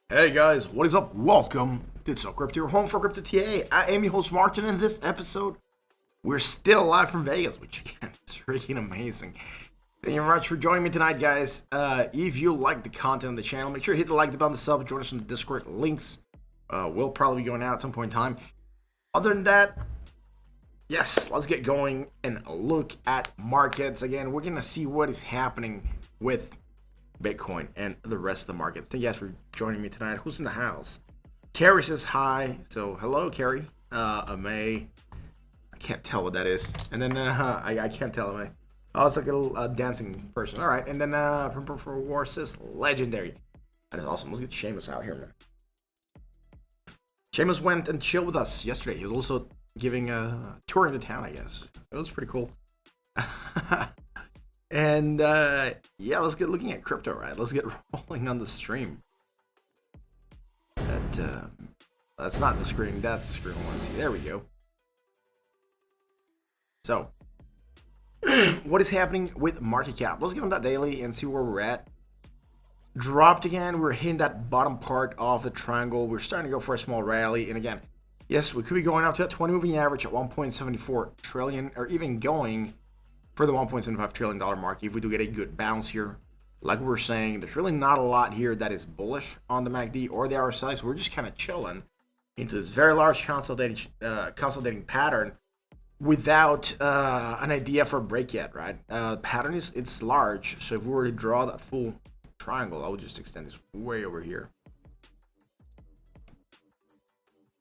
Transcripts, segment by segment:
Hey guys, what is up? Welcome to Crypto, your home for Crypto TA. I am your host Martin, and in this episode, we're still live from Vegas, which again is freaking amazing. Thank you very much for joining me tonight, guys. If you like the content of the channel, make sure you hit the like button, the sub, join us in the Discord. Links will probably be going out at some point in time. Other than that, yes, let's get going and look at markets. Again, we're gonna see what is happening with Bitcoin and the rest of the markets. Thank you guys for joining me tonight. Who's in the house? Carrie says hi. So hello, Carrie. May. I can't tell what that is. And then I can't tell, May. Oh, it's like a little dancing person. All right. And then for War says legendary. That is awesome. Let's get Seamus out here, man. Seamus went and chilled with us yesterday. He was also giving a tour into town, I guess. It was pretty cool. And yeah, let's get looking at crypto, right? Let's get rolling on the stream. That's not the screen. That's the screen I want to see. There we go. So, what is happening with market cap? Let's get on that daily and see where we're at. Dropped again. We're hitting that bottom part of the triangle. We're starting to go for a small rally. And again, yes, we could be going up to that 20 moving average at 1.74 trillion, or even going for the $1.75 trillion mark if we do get a good bounce here. Like we were saying, there's really not a lot here that is bullish on the MACD or the RSI, so we're just kind of chilling into this very large consolidating pattern without an idea for a break yet, right? Pattern it's large, so if we were to draw that full triangle, I would just extend this way over here.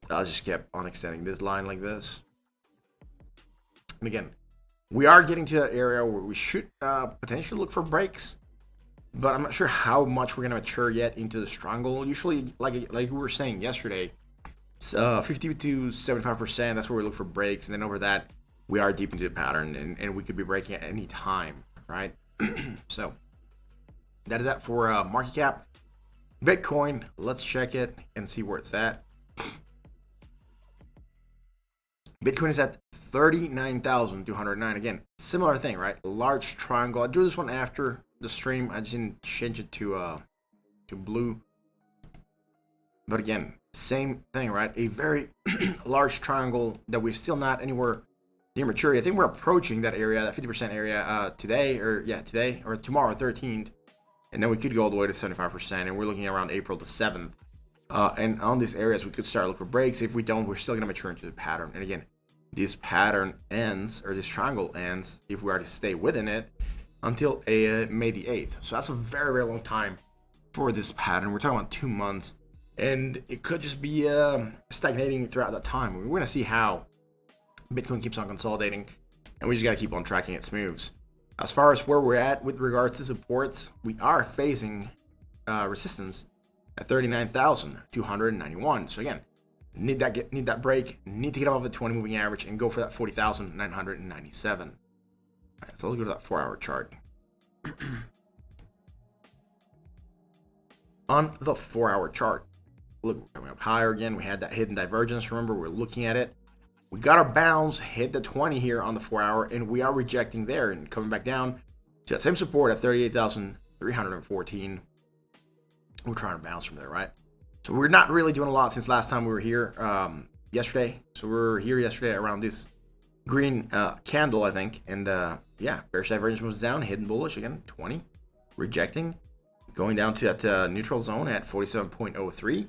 I'll just keep on extending this line like this. And again, we are getting to that area where we should potentially look for breaks, but I'm not sure how much we're going to mature yet into the triangle. Usually, like we were saying yesterday, 50 to 75%, that's where we look for breaks. And then over that, we are deep into the pattern, and we could be breaking at any time, right? So that is that for market cap. Bitcoin, let's check it and see where it's at. Bitcoin is at 39,209. Again, similar thing, right? Large triangle. I drew this one after the stream. I just didn't change it to blue. But again, same thing, right? A very large triangle that we're still not anywhere near maturity. I think we're approaching that area, that 50% area today or tomorrow, 13th. And then we could go all the way to 75%. And we're looking around April the 7th. And on these areas, we could start looking for breaks. If we don't, we're still going to mature into the pattern. And again, this pattern ends, or this triangle ends, if we are to stay within it, until May the 8th. So that's a very, very long time for this pattern. We're talking about 2 months. And it could just be stagnating throughout that time. We're going to see how Bitcoin keeps on consolidating. And we just got to keep on tracking its moves. As far as where we're at with regards to supports, we are facing resistance at 39,291. So again, need that break, need to get above the 20 moving average and go for that 40,997. All right, so let's go to that 4-hour chart. On the 4-hour chart, look, we're coming up higher again. We had that hidden divergence. Remember, we're looking at it. We got our bounce, hit the 20 here on the 4-hour, and we are rejecting there and coming back down to that same support at 38,314. We're trying to bounce from there, right? So we're not really doing a lot since last time we were here yesterday. So we were here yesterday around this green candle, I think. And yeah, bearish divergence was down, hidden bullish again, 20, rejecting, going down to that neutral zone at 47.03.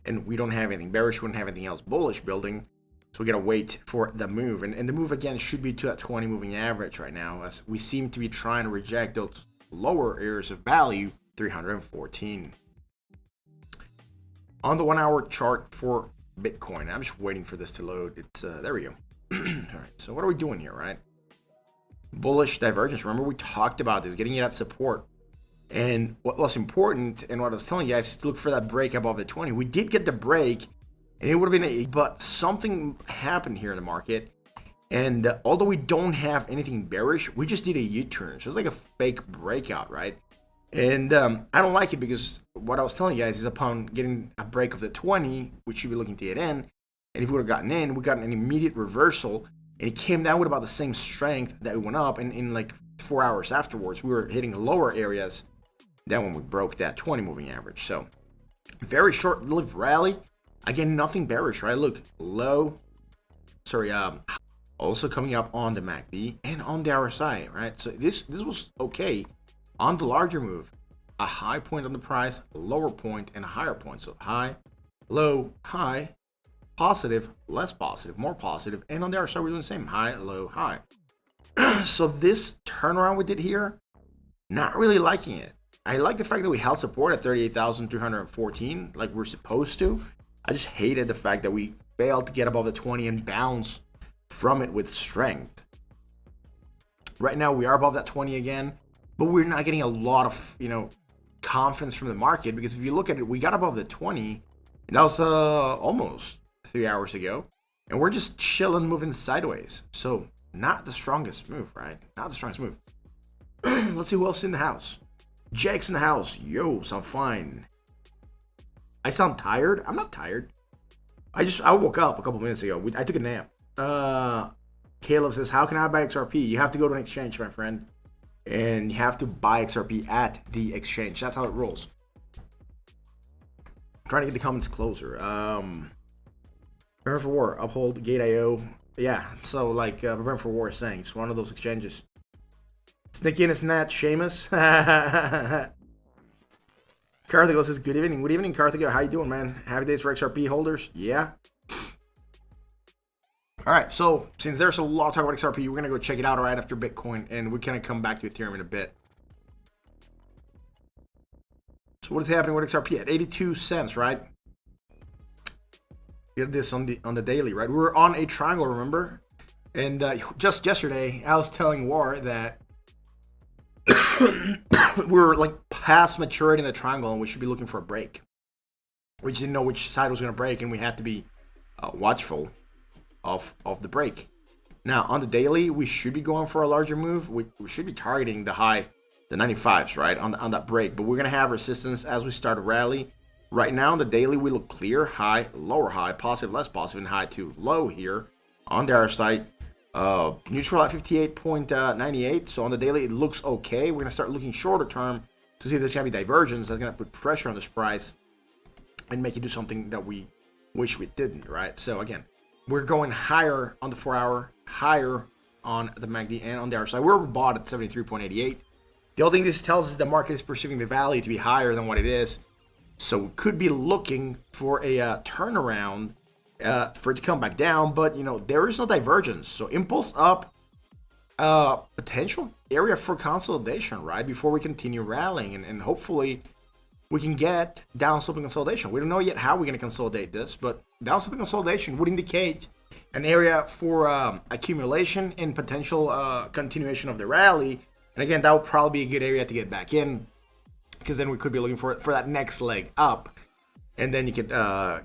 And we don't have anything bearish, we don't have anything else bullish building. So we got to wait for the move. And the move again should be to that 20 moving average right now, as we seem to be trying to reject those lower areas of value, 314. On the 1-hour chart for Bitcoin, I'm just waiting for this to load. It's there we go. All right, so what are we doing here, right? Bullish divergence. Remember, we talked about this, getting it at support. And what was important, and what I was telling you guys, is to look for that break above the 20. We did get the break, and it would have been but something happened here in the market. And although we don't have anything bearish, we just did a U-turn. So it's like a fake breakout, right? And I don't like it because what I was telling you guys is upon getting a break of the 20, we should be looking to get in. And if we would have gotten in, we got an immediate reversal. And it came down with about the same strength that it went up. And in like 4 hours afterwards, we were hitting lower areas than when we broke that 20 moving average. So Very short-lived rally. Again, nothing bearish, right? Look, low. Sorry, also coming up on the MACD and on the RSI, right? So this was okay on the larger move. A high point on the price, a lower point, and a higher point. So high, low, high, positive, less positive, more positive, and on the RSI we're doing the same: high, low, high. So this turnaround we did here, not really liking it. I like the fact that we held support at 38,314 like we're supposed to. I just hated the fact that we failed to get above the 20 and bounce from it with strength. Right now we are above that 20 again, but we're not getting a lot of, confidence from the market, because if you look at it, we got above the 20, and that was almost 3 hours ago, and we're just chilling, moving sideways. So not the strongest move, right? Not the strongest move. Let's see who else is in the house. Jake's in the house. Yo, sound fine. I sound tired? I'm not tired. I woke up a couple minutes ago. I took a nap. Caleb says, how can I buy XRP? You have to go to an exchange, my friend. And you have to buy XRP at the exchange. That's how it rolls. I'm trying to get the comments closer. Prepare for war. Uphold Gate.io. Yeah, so like Prepare for War is saying, it's one of those exchanges. Sneaky in a snatch, Seamus. Carthago says, good evening. Good evening, Carthago. How you doing, man? Happy days for XRP holders? Yeah. All right, so since there's a lot of talk about XRP, we're going to go check it out right after Bitcoin, and we're going to come back to Ethereum in a bit. So what is happening with XRP at 82 cents, right? Get this on the daily, right? We were on a triangle, remember? And just yesterday, I was telling War that we're like past maturity in the triangle, and we should be looking for a break. We just didn't know which side was going to break, and we had to be watchful of the break. Now on the daily, we should be going for a larger move. We should be targeting the high, the 95s, right, on that break. But we're going to have resistance as we start a rally. Right now on the daily, we look clear: high, lower high, positive, less positive, and high to low here on the RSI. Neutral at 58.98. So on the daily, it looks okay. We're going to start looking shorter term to see if there's going to be divergence. That's going to put pressure on this price and make it do something that we wish we didn't, right? So again, we're going higher on the 4-hour, higher on the MACD, and on the RSI. We're bought at 73.88. The only thing this tells us is the market is perceiving the value to be higher than what it is. So we could be looking for a turnaround for it to come back down, but there is no divergence. So impulse up, potential area for consolidation, right, before we continue rallying, and hopefully we can get downsloping consolidation. We don't know yet how we're going to consolidate this, but downsloping consolidation would indicate an area for accumulation and potential continuation of the rally. And again, that would probably be a good area to get back in, because then we could be looking for that next leg up, and then you could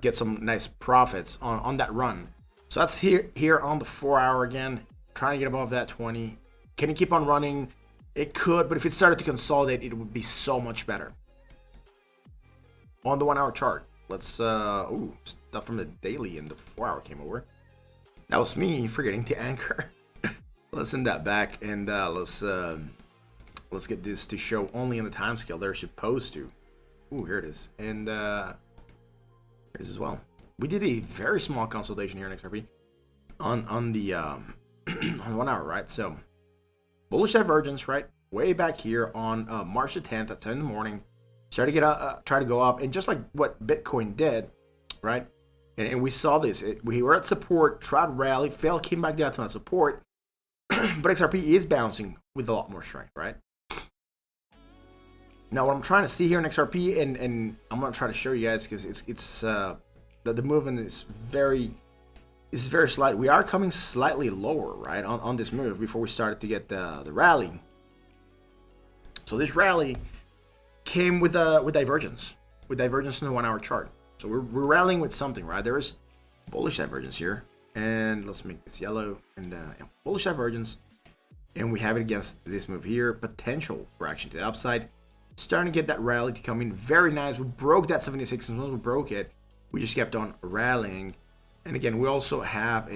get some nice profits on that run. So that's here on the 4-hour again, trying to get above that 20. Can it keep on running? It could, but if it started to consolidate, it would be so much better. On the 1-hour chart, let's stuff from the daily and the 4-hour came over. That was me forgetting to anchor. Let's send that back, and let's get this to show only in the time scale they're supposed to. Ooh, here it is, and here it is as well. We did a very small consolidation here in XRP on the on the 1 hour, right? So bullish divergence, right, way back here on March the 10th at 7 in the morning. Started to get try to go up, and just like what Bitcoin did, right? And we saw this. We were at support, tried to rally, failed, came back down to that support. But XRP is bouncing with a lot more strength, right? Now, what I'm trying to see here in XRP, and I'm gonna try to show you guys, because it's the movement is very slight. We are coming slightly lower, right, on this move before we started to get the rally. So this rally came with divergence in the 1 hour chart. So we're rallying with something, right? There is bullish divergence here, and let's make this yellow, and bullish divergence, and we have it against this move here. Potential for action to the upside, starting to get that rally to come in. Very nice. We broke that 76, and once we broke it, we just kept on rallying. And again, we also have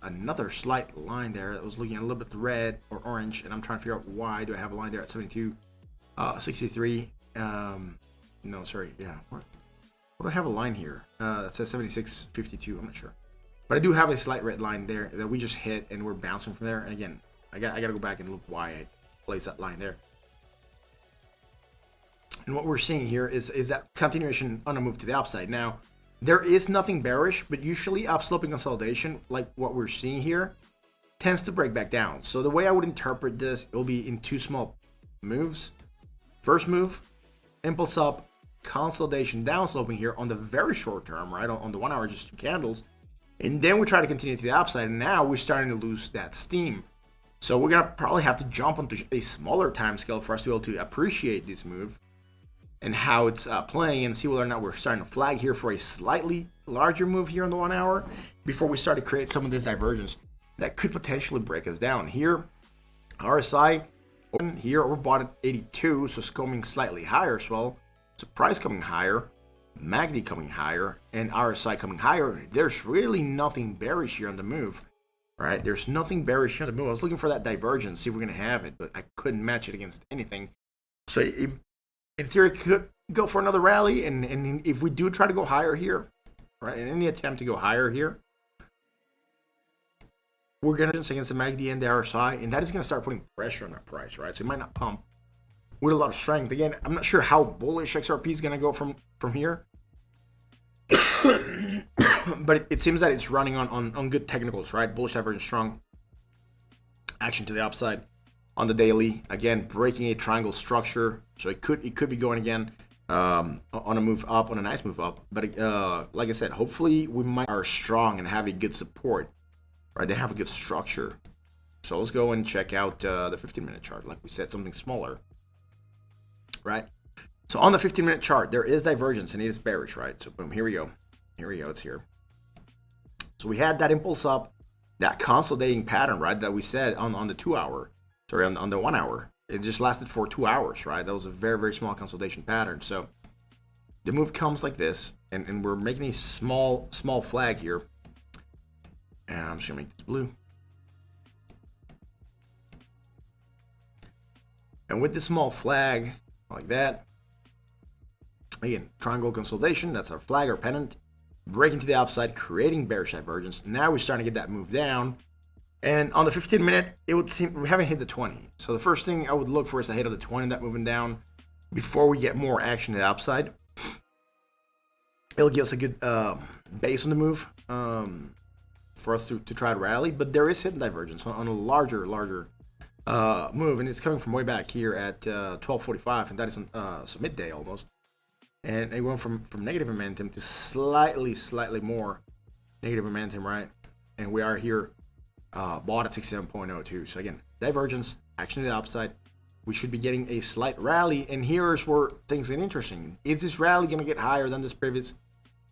another slight line there that was looking a little bit red or orange, and I'm trying to figure out why do I have a line there at 72, 63. No, sorry, yeah. What? What do I have a line here? That says 76.52. I'm not sure. But I do have a slight red line there that we just hit, and we're bouncing from there. And again, I got to go back and look why I placed that line there. And what we're seeing here is that continuation on a move to the upside. Now, there is nothing bearish, but usually upsloping consolidation, like what we're seeing here, tends to break back down. So the way I would interpret this, it will be in two small moves. First move, impulse up, consolidation down sloping here on the very short term, right? On the 1 hour, just 2 candles. And then we try to continue to the upside, and now we're starting to lose that steam. So we're going to probably have to jump onto a smaller time scale for us to be able to appreciate this move and how it's playing, and see whether or not we're starting to flag here for a slightly larger move here on the 1 hour before we start to create some of this divergence that could potentially break us down. Here, RSI, here we're bought at 82, so it's coming slightly higher as well. So price coming higher, MACD coming higher, and RSI coming higher. There's really nothing bearish here on the move, right? There's nothing bearish here on the move. I was looking for that divergence, see if we're going to have it, but I couldn't match it against anything. So in theory, it could go for another rally, and if we do try to go higher here, right, in any attempt to go higher here, we're going to against the MACD and the RSI, and that is going to start putting pressure on our price, right? So it might not pump with a lot of strength. Again, I'm not sure how bullish XRP is going to go from here. But it seems that it's running on good technicals, right? Bullish divergence strong. Action to the upside on the daily. Again, breaking a triangle structure. So it could be going again on a move up, on a nice move up. But like I said, hopefully we might are strong and have a good support. Right? They have a good structure. So let's go and check out the 15-minute chart. Like we said, something smaller. Right? So on the 15-minute chart, there is divergence and it is bearish, right? So boom, here we go. Here we go, it's here. So we had that impulse up, that consolidating pattern, right? That we said on the 2 hour, sorry, on the 1 hour. It just lasted for 2 hours, right? That was a very, very small consolidation pattern. So the move comes like this, and we're making a small flag here. And I'm just gonna make this blue. And with this small flag, like that, again, triangle consolidation, that's our flag or pennant, breaking to the upside, creating bearish divergence. Now we're starting to get that move down. And on the 15-minute, it would seem we haven't hit the 20. So the first thing I would look for is the hit of the 20, that moving down, before we get more action to the upside. It'll give us a good base on the move for us to try to rally. But there is hidden divergence on a larger move, and it's coming from way back here at 12:45, and that is on so midday almost. And it went from negative momentum to slightly more negative momentum, right? And we are here bought at 67.02. So again, divergence, action to the upside. We should be getting a slight rally, and here's where things get interesting. Is this rally going to get higher than this previous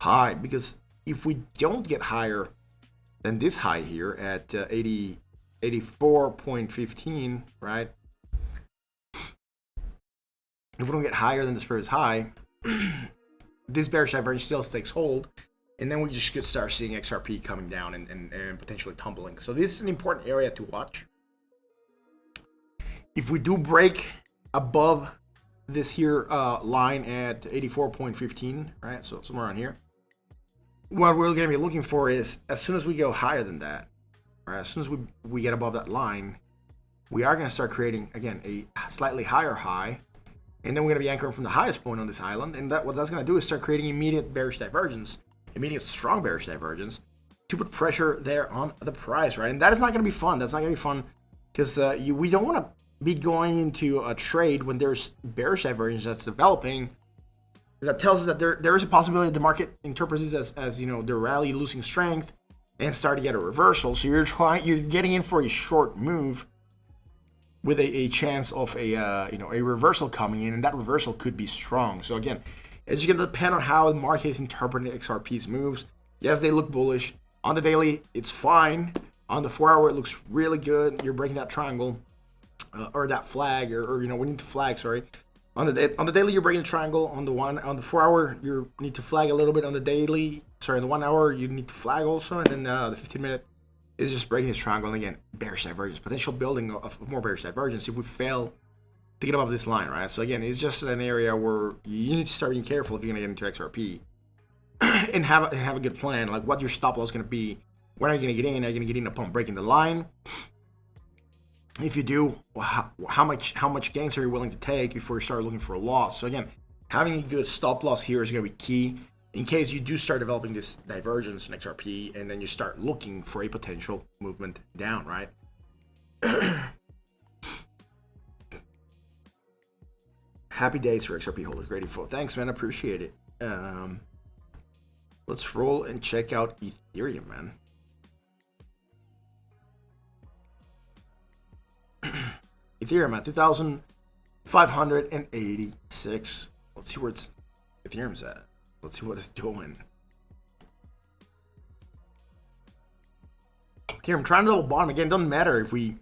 high? Because if we don't get higher than this high here at 84.15, right? If we don't get higher than this previous high, this bearish divergence still takes hold, and then we just could start seeing XRP coming down and potentially tumbling. So this is an important area to watch. If we do break above this here line at 84.15, right? So somewhere around here, what we're going to be looking for is as soon as we go higher than that, right? As soon as we get above that line, we are going to start creating again a slightly higher high. And then we're going to be anchoring from the highest point on this island. And what that's going to do is start creating immediate bearish divergence, immediate strong bearish divergence to put pressure there on the price, right? And that is not going to be fun. That's not going to be fun because we don't want to be going into a trade when there's bearish divergence that's developing. That tells us that there is a possibility the market interprets this as you know, the rally losing strength and start to get a reversal. So you're getting in for a short move with a chance of a reversal coming in, and that reversal could be strong. So again, it's going to depend on how the market is interpreting XRP's moves. Yes, they look bullish. On the daily, it's fine. On the 4 hour, it looks really good. You're breaking that triangle or that flag, or we need to flag. Sorry. On the daily, you're breaking the triangle. On the 4 hour, you need to flag a little bit. On the daily, sorry, on the 1 hour, you need to flag also, and then the 15-minute. Is just breaking this triangle, and again, bearish divergence, potential building of more bearish divergence if we fail to get above this line, right? So again, it's just an area where you need to start being careful if you're going to get into XRP. and have a good plan, like what your stop loss is going to be. When are you going to get in? Are you going to get in upon breaking the line? If you do, how much gains are you willing to take before you start looking for a loss? So again, having a good stop loss here is going to be key in case you do start developing this divergence in XRP, and then you start looking for a potential movement down, right? Happy days for XRP holders. Great info. Thanks, man. I appreciate it. Let's roll and check out Ethereum, man. Ethereum at 2,586. Let's see where Ethereum's at. Let's see what it's doing. Ethereum trying to double bottom again. Doesn't matter if we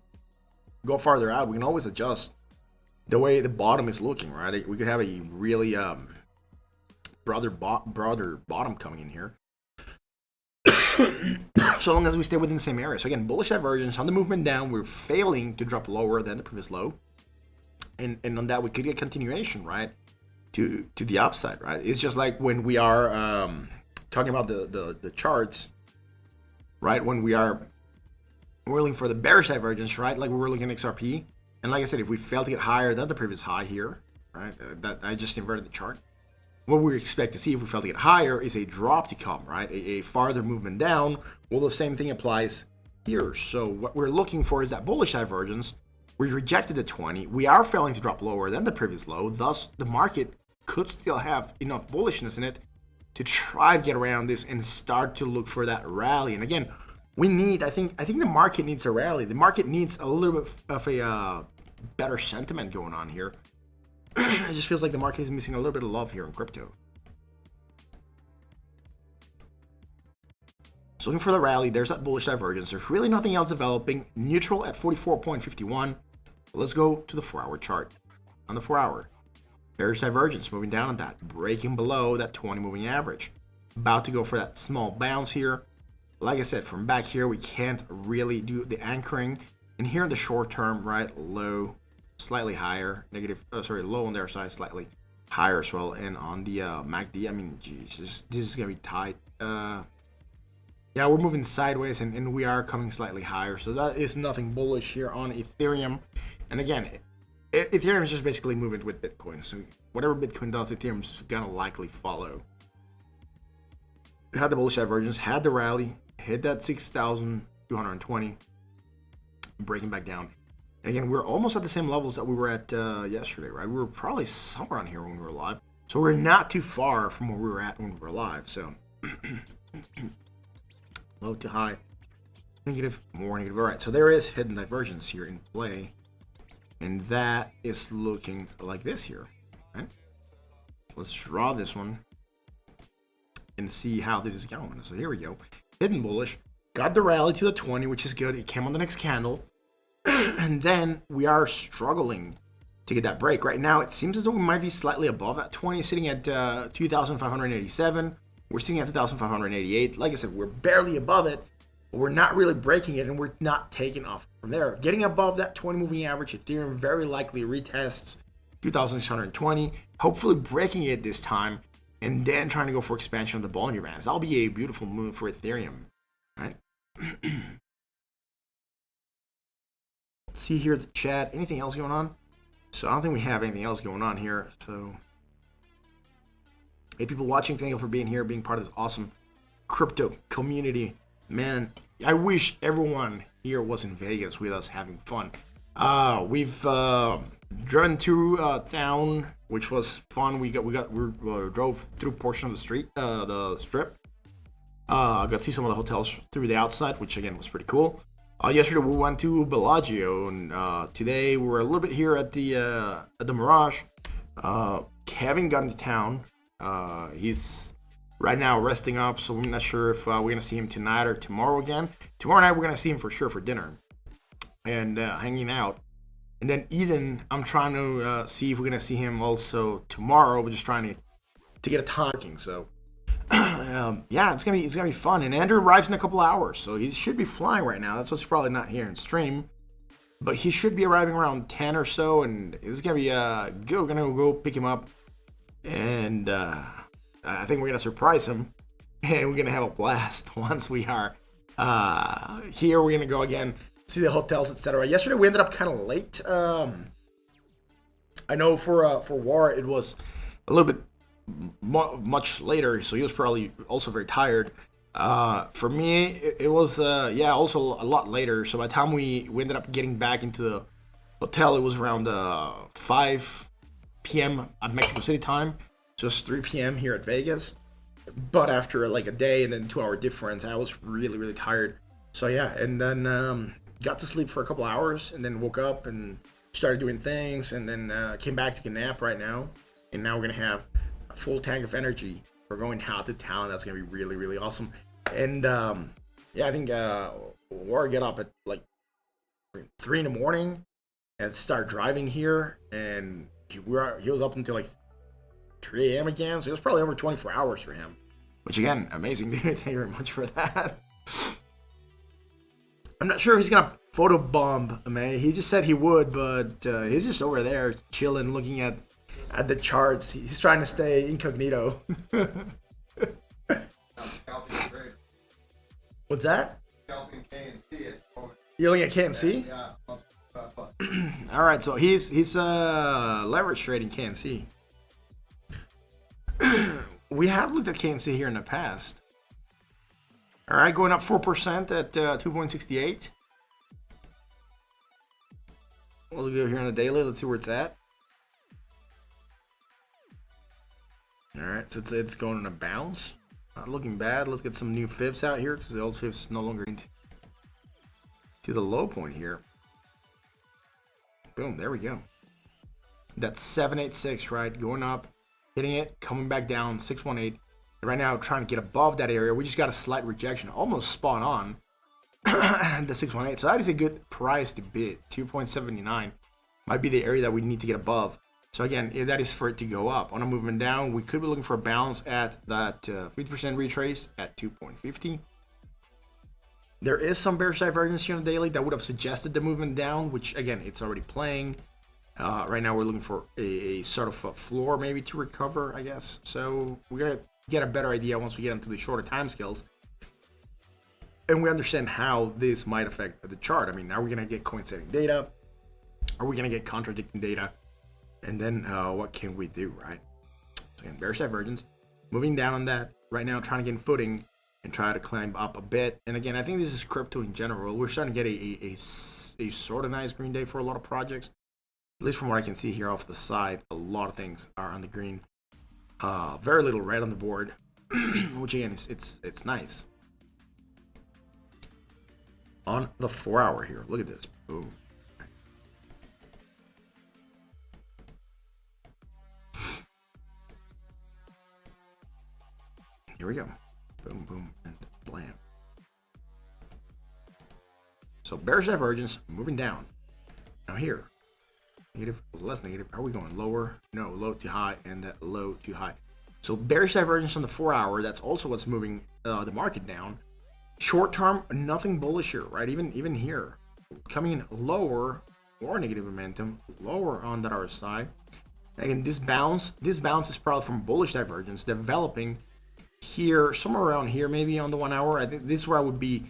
go farther out. We can always adjust the way the bottom is looking, right? We could have a really broader bottom coming in here. So long as we stay within the same area. So again, bullish divergence on the movement down. We're failing to drop lower than the previous low, and on that we could get continuation, right, to the upside, right? It's just like when we are talking about the charts, right? When we're looking for the bearish divergence, right? Like we were looking at XRP, and like I said, if we fail to get higher than the previous high here, right? That I just inverted the chart. What we expect to see if we fail to get higher is a drop to come, right? A farther movement down. Well, the same thing applies here. So what we're looking for is that bullish divergence. We rejected the 20. We are failing to drop lower than the previous low. Thus, the market could still have enough bullishness in it to try to get around this and start to look for that rally. And again, we need, I think the market needs a rally. The market needs a little bit of a better sentiment going on here. It just feels like the market is missing a little bit of love here in crypto. So looking for the rally, there's that bullish divergence. There's really nothing else developing. Neutral at 44.51. Let's go to the 4-hour chart. On the 4-hour, bearish divergence moving down on that, breaking below that 20 moving average. About to go for that small bounce here. Like I said, from back here, we can't really do the anchoring. And here in the short term, right, low, slightly higher, low on their side, slightly higher as well. And on the MACD, I mean, geez, this is gonna be tight. Yeah, we're moving sideways, and we are coming slightly higher, so that is nothing bullish here on Ethereum. And again, Ethereum is just basically moving with Bitcoin, so whatever Bitcoin does, Ethereum's gonna likely follow. Had the bullish divergence, had the rally, hit that 6,220, breaking back down. And again, we're almost at the same levels that we were at yesterday, right? We were probably somewhere on here when we were live. So we're not too far from where we were at when we were live. So low to high, negative, more negative. All right, so there is hidden divergence here in play. And that is looking like this here, right? Let's draw this one and see how this is going. So here we go. Hidden bullish. Got the rally to the 20, which is good. It came on the next candle. And then we are struggling to get that break. Right now, it seems as though we might be slightly above at 20, sitting at 2,587. We're sitting at 2,588. Like I said, we're barely above it, but we're not really breaking it, and we're not taking off from there. Getting above that 20 moving average, Ethereum very likely retests 2,620, hopefully breaking it this time, and then trying to go for expansion of the Bollinger Bands. That'll be a beautiful move for Ethereum, right? See here the chat. Anything else going on? So I don't think we have anything else going on here. So, hey, people watching, thank you for being here, being part of this awesome crypto community. Man, I wish everyone here was in Vegas with us having fun. We've driven through town, which was fun. We drove through a portion of the street, the strip. Got to see some of the hotels through the outside, which again was pretty cool. Yesterday we went to Bellagio, and today we were a little bit here at the Mirage. Kevin got into town. He's right now resting up, so I'm not sure if we're gonna see him tonight or tomorrow again. Tomorrow night we're gonna see him for sure for dinner and hanging out. And then Eden, I'm trying to see if we're gonna see him also tomorrow. We're just trying to get a talking. So yeah, it's gonna be fun. And Andrew arrives in a couple hours, so he should be flying right now. That's what's probably not here in stream, but he should be arriving around 10 or so, and it's gonna be good. We're gonna go pick him up, and I think we're gonna surprise him and we're gonna have a blast once we are here. We're gonna go again, see the hotels, etc. Yesterday we ended up kind of late. I know for War it was a little bit much later, so he was probably also very tired. For me, it was yeah, also a lot later. So by the time we ended up getting back into the hotel, it was around 5 p.m. at Mexico City time, just 3 p.m. here at Vegas. But after like a day and then 2-hour difference, I was really tired. So yeah, and then got to sleep for a couple hours, and then woke up and started doing things, and then came back to a nap right now. And now we're gonna have a full tank of energy. We're going out to town. That's gonna be really awesome. And yeah, I think War get up at like 3 in the morning and start driving here, and he was up until like 3 a.m. again, so it was probably over 24 hours for him, which again, amazing, dude. Thank you very much for that. I'm not sure if he's gonna photobomb me. He just said he would, but he's just over there chilling, looking at the charts. He's trying to stay incognito. What's that? You only at KNC? Yeah. All right, so he's leverage trading KNC. We have looked at KNC here in the past. All right, going up 4% at 2.68. Let's go here on the daily. Let's see where it's at. All right, so it's going on a bounce. Not looking bad. Let's get some new fibs out here because the old fibs no longer to the low point here. Boom, there we go. That's 786, right? Going up, hitting it, coming back down, 618. Right now, trying to get above that area. We just got a slight rejection, almost spot on the 618. So that is a good price to bid. 2.79 might be the area that we need to get above. So again, if that is for it to go up. On a movement down, we could be looking for a bounce at that 50% retrace at 2.50. There is some bearish divergence here on the daily that would have suggested the movement down, which again, it's already playing. Right now, we're looking for a sort of a floor maybe to recover, I guess. So we're gonna get a better idea once we get into the shorter time scales, and we understand how this might affect the chart. I mean, are we gonna get coinciding data? Are we gonna get contradicting data? And then what can we do, right? So again, bearish divergence, moving down on that right now, trying to get footing and try to climb up a bit. And again, I think this is crypto in general. We're starting to get a sort of nice green day for a lot of projects. At least from what I can see here off the side, a lot of things are on the green. Very little red on the board, which again, it's nice. On the 4-hour here, look at this. Boom. Here we go. Boom, boom, and blam. So bearish divergence, moving down. Now here, negative, less negative. Are we going lower? No, low to high, and low to high. So bearish divergence on the 4-hour. That's also what's moving the market down. Short term, nothing bullish here, right? Even here, coming in lower, more negative momentum, lower on that RSI. Again, this bounce is probably from bullish divergence developing here, somewhere around here, maybe on the 1-hour. I think this is where I would be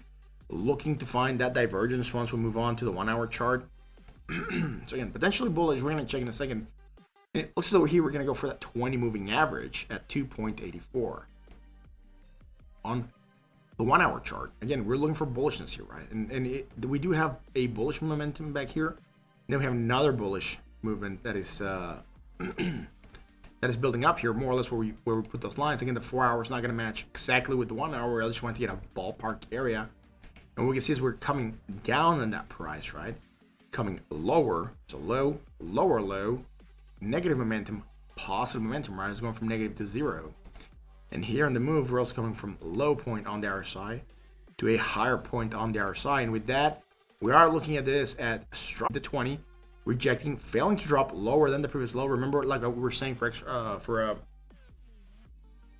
looking to find that divergence once we move on to the 1-hour chart. So again, potentially bullish. We're going to check in a second. And it looks as though here we're going to go for that 20 moving average at 2.84 on the 1-hour chart. Again, we're looking for bullishness here, right? And we do have a bullish momentum back here. And then we have another bullish movement that is that is building up here, more or less where we put those lines. Again, the 4-hour is not going to match exactly with the 1-hour. I just want to get a ballpark area. And what we can see is we're coming down on that price, right? Coming lower, so low, lower low, negative momentum, positive momentum, right? It's going from negative to 0. And here in the move, we're also coming from a low point on the RSI to a higher point on the RSI. And with that, we are looking at this at the 20, rejecting, failing to drop lower than the previous low. Remember, like we were saying for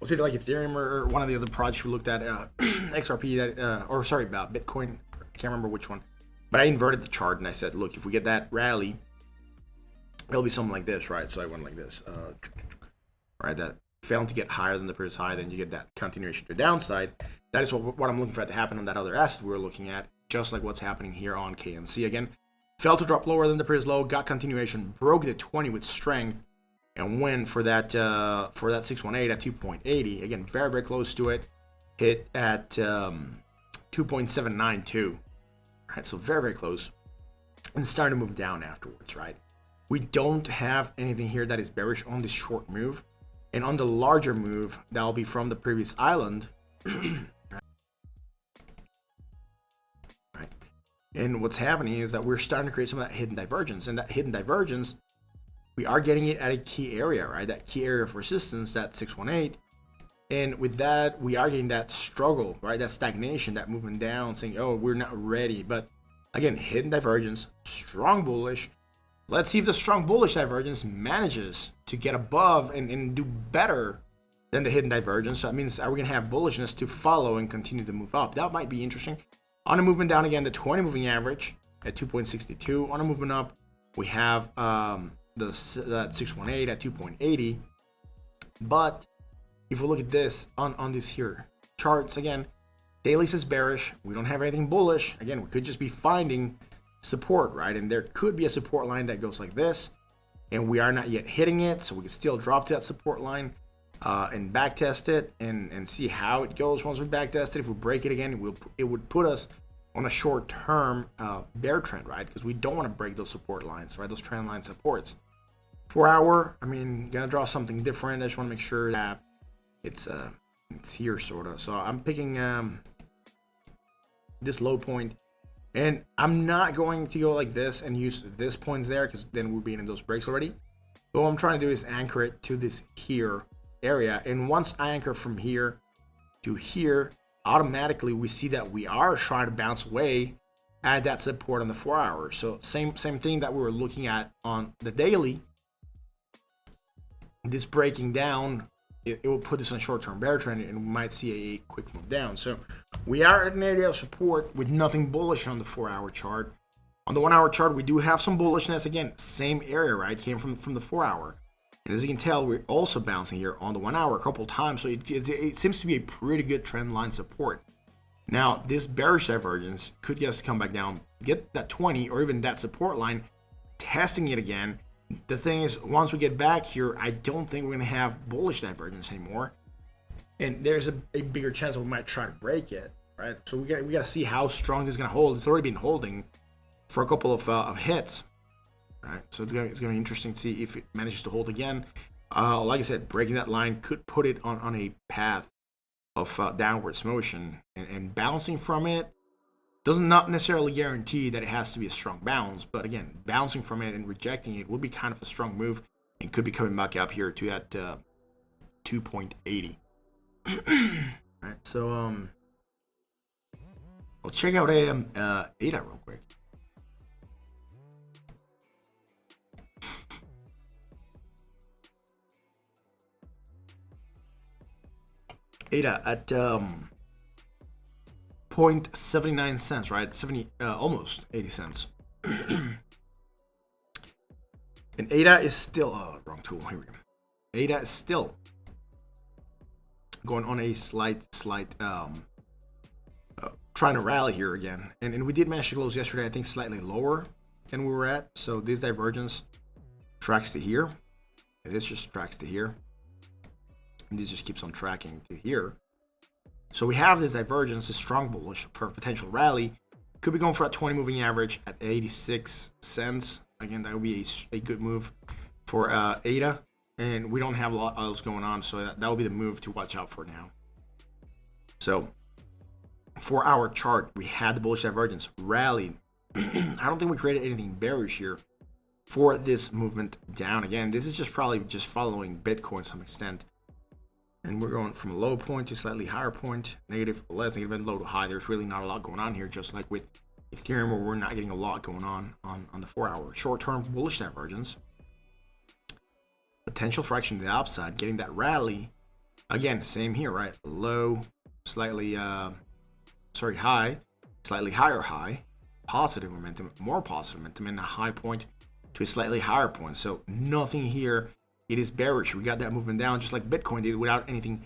was it like Ethereum or one of the other projects we looked at, XRP, that or sorry, about Bitcoin. I can't remember which one. But I inverted the chart and I said, look, if we get that rally, it'll be something like this, right? So I went like this, right? That failing to get higher than the previous high, then you get that continuation to the downside. That is what I'm looking for to happen on that other asset we were looking at, just like what's happening here on KNC. Again, fell to drop lower than the previous low, got continuation, broke the 20 with strength, and went for that 618 at 2.80. Again, very, very close to it. Hit at 2.792. Right, so very, very close. And starting to move down afterwards, right? We don't have anything here that is bearish on this short move. And on the larger move, that'll be from the previous island. Right. And what's happening is that we're starting to create some of that hidden divergence. And that hidden divergence, we are getting it at a key area, right? That key area of resistance, that 618. And with that, we are getting that struggle, right? That stagnation, that movement down, saying, oh, we're not ready. But again, hidden divergence, strong bullish. Let's see if the strong bullish divergence manages to get above and do better than the hidden divergence. So that means, are we going to have bullishness to follow and continue to move up? That might be interesting. On a movement down, again, the 20 moving average at 2.62. On a movement up, we have that 618 at 2.80. But if we look at this on these here charts, again, daily says bearish. We don't have anything bullish. Again, we could just be finding support, right? And there could be a support line that goes like this, and we are not yet hitting it, so we can still drop to that support line and back test it and see how it goes. Once we back test it, if we break it again, it would put us on a short-term bear trend, right? Because we don't want to break those support lines, right? Those trend line supports. 4 hour, I mean, gonna draw something different. I just want to make sure that it's here sort of. So I'm picking this low point. And I'm not going to go like this and use this points there, because then we'll be in those breaks already. But what I'm trying to do is anchor it to this here area. And once I anchor from here to here, automatically we see that we are trying to bounce away at that support on the 4 hour. So same thing that we were looking at on the daily. This breaking down, it will put this on a short-term bear trend, and we might see a quick move down. So we are at an area of support with nothing bullish on the 4 hour chart. On the 1 hour chart, we do have some bullishness. Again, same area, right? Came from the 4 hour. And as you can tell, we're also bouncing here on the 1 hour a couple times. So it seems to be a pretty good trend line support. Now, this bearish divergence could get us to come back down, get that 20 or even that support line, testing it again. The thing is, once we get back here, I don't think we're going to have bullish divergence anymore. And there's a bigger chance that we might try to break it, right? So we got to see how strong this is going to hold. It's already been holding for a couple of hits, right? So it's going to be interesting to see if it manages to hold again. Like I said, breaking that line could put it on a path of downwards motion, and bouncing from it does not necessarily guarantee that it has to be a strong bounce. But again, bouncing from it and rejecting it would be kind of a strong move, and could be coming back up here to that 2.80. Right, so let's check out ADA real quick. ADA at 0.79 cents, right? Almost 80 cents. And ADA is still wrong tool. Here we go. ADA is still going on a slight trying to rally here again, and we did manage to close yesterday, I think, slightly lower than we were at. So this divergence tracks to here, and this just tracks to here, and this just keeps on tracking to here. So we have this divergence, this strong bullish for a potential rally. Could be going for a 20 moving average at 86 cents. Again, that would be a good move for ADA. And we don't have a lot else going on, so that will be the move to watch out for now. So 4 hour chart, we had the bullish divergence, rallied. I don't think we created anything bearish here for this movement down. Again, this is just probably just following Bitcoin to some extent. And we're going from a low point to slightly higher point, negative, less negative, and low to high. There's really not a lot going on here, just like with Ethereum, where we're not getting a lot going on the 4 hour. Short-term bullish divergence. Potential fraction to the upside, getting that rally. Again, same here, right? Low, slightly, high, slightly higher high. Positive momentum, more positive momentum, and a high point to a slightly higher point. So nothing here it is bearish. We got that moving down just like Bitcoin did without anything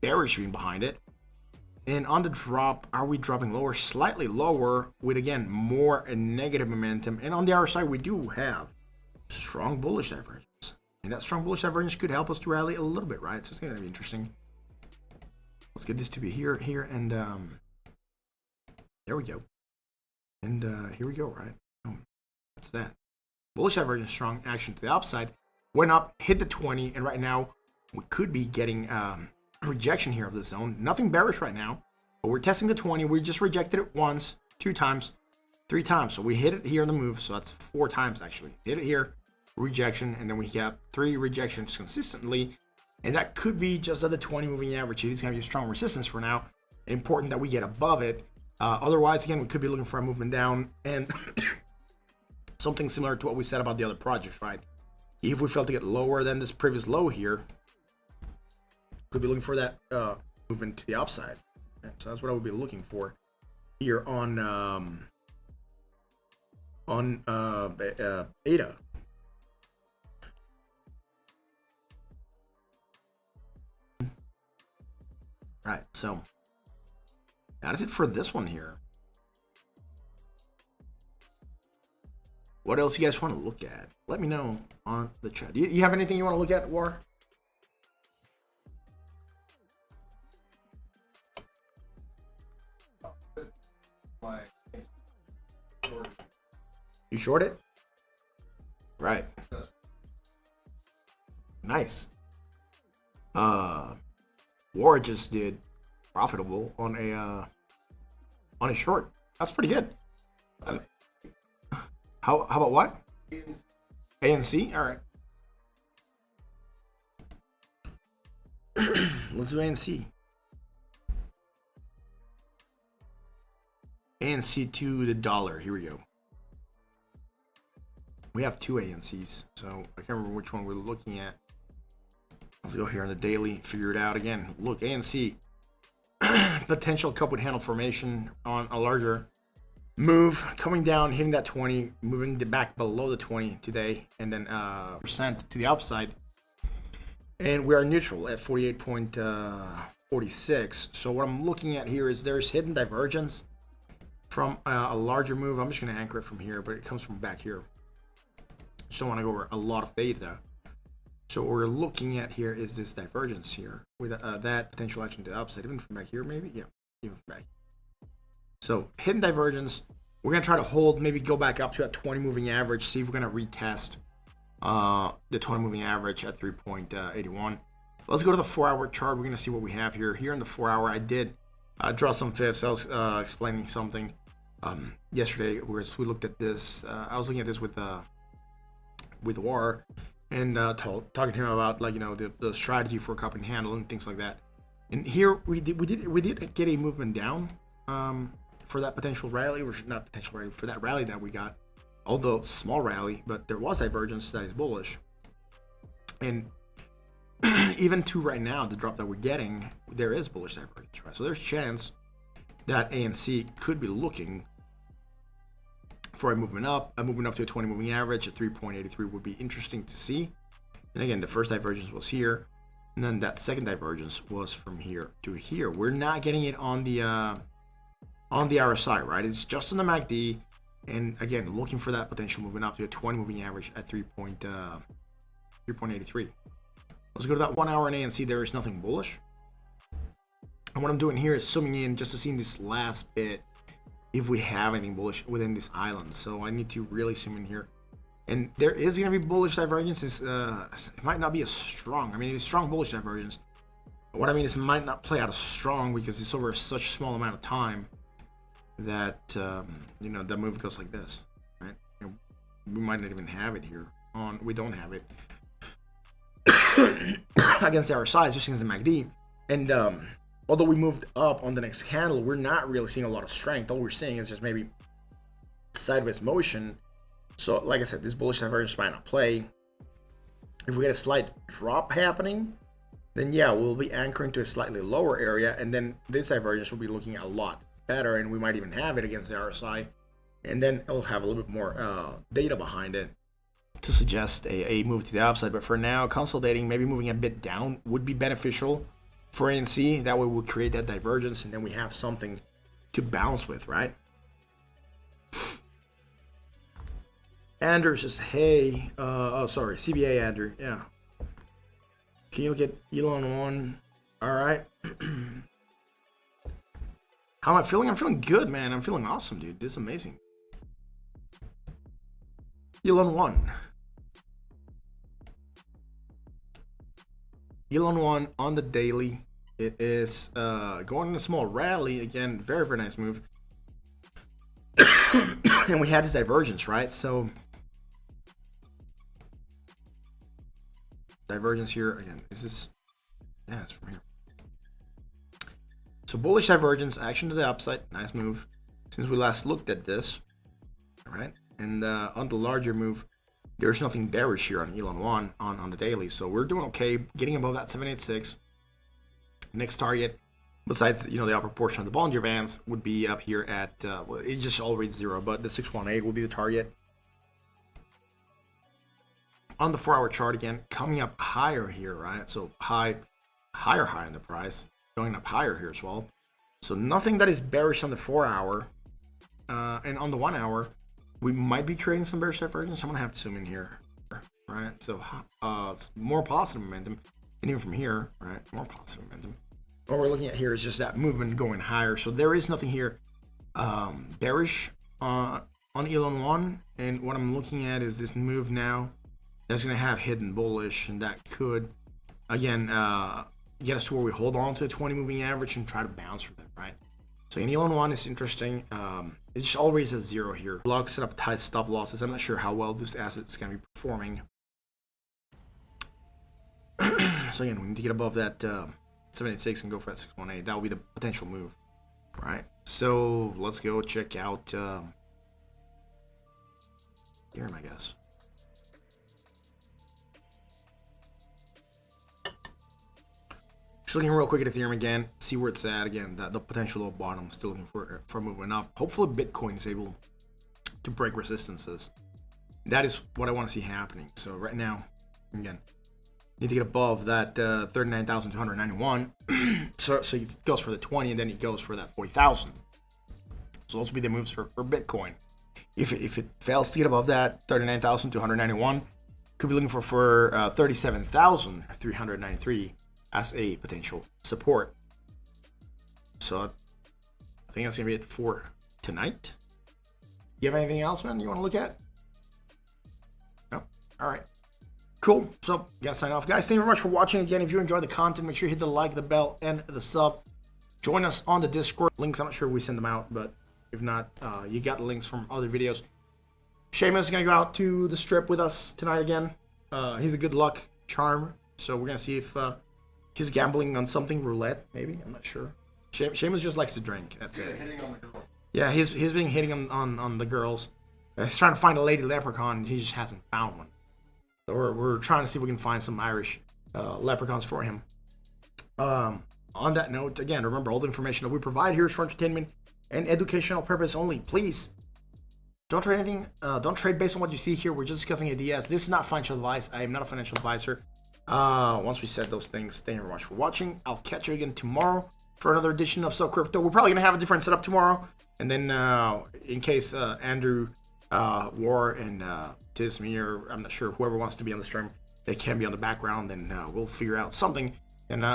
bearish being behind it. And on the drop, are we dropping lower? Slightly lower with, again, more negative momentum. And on the other side, we do have strong bullish divergence. And that strong bullish divergence could help us to rally a little bit, right? So it's going to be interesting. Let's get this to be here, and there we go. And here we go, right? That's that. Bullish divergence, strong action to the upside. Went up, hit the 20, and right now we could be getting rejection here of the zone. Nothing bearish right now, but we're testing the 20. We just rejected it once, 2 times, 3 times. So we hit it here in the move. So that's 4 times actually. Hit it here, rejection, and then we got 3 rejections consistently. And that could be just at the 20 moving average. It's going to be a strong resistance for now. Important that we get above it. Otherwise, again, we could be looking for a movement down and something similar to what we said about the other projects, right? If we fail to get lower than this previous low here, could be looking for that movement to the upside. So that's what I would be looking for here on ADA. All right, so that is it for this one here. What else you guys want to look at? Let me know on the chat. Do you have anything you want to look at, War? You short it? Right. Nice. War just did profitable on a short. That's pretty good. How about what? ANC? All right. Let's do ANC. ANC to the dollar. Here we go. We have 2 ANCs, so I can't remember which one we're looking at. Let's go here on the daily, figure it out again. Look, ANC, potential cup with handle formation on a larger move, coming down, hitting that 20, moving back below the 20 today, and then percent to the upside. And we are neutral at 48.46. So what I'm looking at here is there's hidden divergence from a larger move. I'm just going to anchor it from here, but it comes from back here. Just don't want to go over a lot of data. So what we're looking at here is this divergence here with that potential action to the upside, even from back here, maybe. Yeah, even from back. So hidden divergence. We're gonna try to hold, maybe go back up to that 20 moving average. See if we're gonna retest the 20 moving average at 3.81. Let's go to the 4-hour chart. We're gonna see what we have here. Here in the 4-hour, I did draw some fibs. I was explaining something yesterday. We looked at this. I was looking at this with War, and talking to him about, like, you know, the strategy for cup and handle and things like that. And here we did get a movement down for that potential rally, or not potential rally, for that rally that we got, although small rally, but there was divergence that is bullish. And even to right now, the drop that we're getting, there is bullish divergence, right? So there's a chance that ANC could be looking for a movement up to a 20 moving average at 3.83 would be interesting to see. And again, the first divergence was here, and then that second divergence was from here to here. We're not getting it on the RSI, right? It's just on the MACD, and again, looking for that potential movement up to a 20 moving average at 3.83. Let's go to that 1 hour in ANC. There is nothing bullish, and what I'm doing here is zooming in just to see in this last bit if we have anything bullish within this island. So I need to really zoom in here, and there is going to be bullish divergence. It might not be as strong. I mean, it's strong bullish divergence. What I mean is, it might not play out as strong because it's over such a small amount of time that you know, the move goes like this, right? And we might not even have it here. We don't have it against the RSI, just against the MACD. And although we moved up on the next candle, we're not really seeing a lot of strength. All we're seeing is just maybe sideways motion. So like I said, this bullish divergence might not play. If we get a slight drop happening, then yeah, we'll be anchoring to a slightly lower area, and then this divergence will be looking a lot better, and we might even have it against the RSI, and then it'll have a little bit more data behind it, to suggest a move to the upside. But for now, consolidating, maybe moving a bit down would be beneficial for ANC. That way we'll create that divergence, and then we have something to bounce with, right? Andrew says, hey, oh, sorry, CBA Andrew, yeah. Can you look at Elon 1? All right. How am I feeling? I'm feeling good, man. I'm feeling awesome, dude. This is amazing. Elon 1. Elon 1 on the daily. It is going in a small rally. Again, very, very nice move. And we had this divergence, right? So divergence here again. Is this? Yeah, it's from here. So bullish divergence, action to the upside, nice move. Since we last looked at this, all right? And on the larger move, there's nothing bearish here on Elon 1 on the daily. So we're doing okay, getting above that 786. Next target, besides the upper portion of the Bollinger Bands, would be up here at well, it just all reads 0, but the 618 will be the target. On the 4-hour chart again, coming up higher here, right? So higher high in the price, going up higher here as well. So nothing that is bearish on the 4-hour, and on the 1-hour, we might be creating some bearish divergence. I'm gonna have to zoom in here, right? So it's more positive momentum, and even from here, right, more positive momentum. What we're looking at here is just that movement going higher. So there is nothing here bearish on Elon 1, and what I'm looking at is this move now that's going to have hidden bullish, and that could again get us to where we hold on to a 20 moving average and try to bounce from that, right? So in Elon 1 is interesting. It's just always a 0 here. Log set up tight stop losses. I'm not sure how well this asset is going to be performing. So again, we need to get above that 786 and go for that 618. That will be the potential move, right? So let's go check out Ethereum, I guess. Just looking real quick at Ethereum again, see where it's at again. The potential low bottom, still looking for movement up. Hopefully Bitcoin is able to break resistances. That is what I want to see happening. So right now, again, need to get above that 39,291. so it goes for the 20, and then it goes for that 40,000. So those will be the moves for Bitcoin. If it fails to get above that 39,291, could be looking for 37,393 as a potential support. So I think that's gonna be it for tonight. You have anything else, man, you want to look at? No? All right. Cool. So, gotta sign off, guys. Thank you very much for watching. Again, if you enjoyed the content, make sure you hit the like, the bell, and the sub. Join us on the Discord. Links, I'm not sure if we send them out, but if not, you got links from other videos. Seamus is gonna go out to the strip with us tonight again. He's a good luck charm, so we're gonna see if he's gambling on something, roulette, maybe. I'm not sure. Seamus just likes to drink. That's it. Hitting on the girl. Yeah, he's been hitting on the girls. He's trying to find a lady leprechaun, and he just hasn't found one. So we're trying to see if we can find some Irish leprechauns for him. On that note, again, remember, all the information that we provide here is for entertainment and educational purpose only. Please don't trade anything. Don't trade based on what you see here. We're just discussing ideas. This is not financial advice. I am not a financial advisor. Once we said those things, thank you very much for watching. I'll catch you again tomorrow for another edition of So Crypto. We're probably gonna have a different setup tomorrow, and then in case Andrew, War, and Tisme, or I'm not sure, whoever wants to be on the stream, they can be on the background, and we'll figure out something, and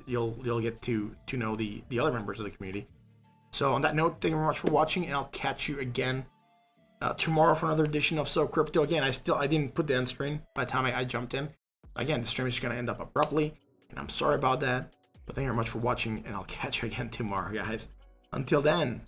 you'll get to know the other members of the community. So on that note, thank you very much for watching, and I'll catch you again tomorrow for another edition of So Crypto. Again, I didn't put the end screen by the time I jumped in. Again, the stream is just gonna end up abruptly, and I'm sorry about that. But thank you very much for watching, and I'll catch you again tomorrow, guys. Until then,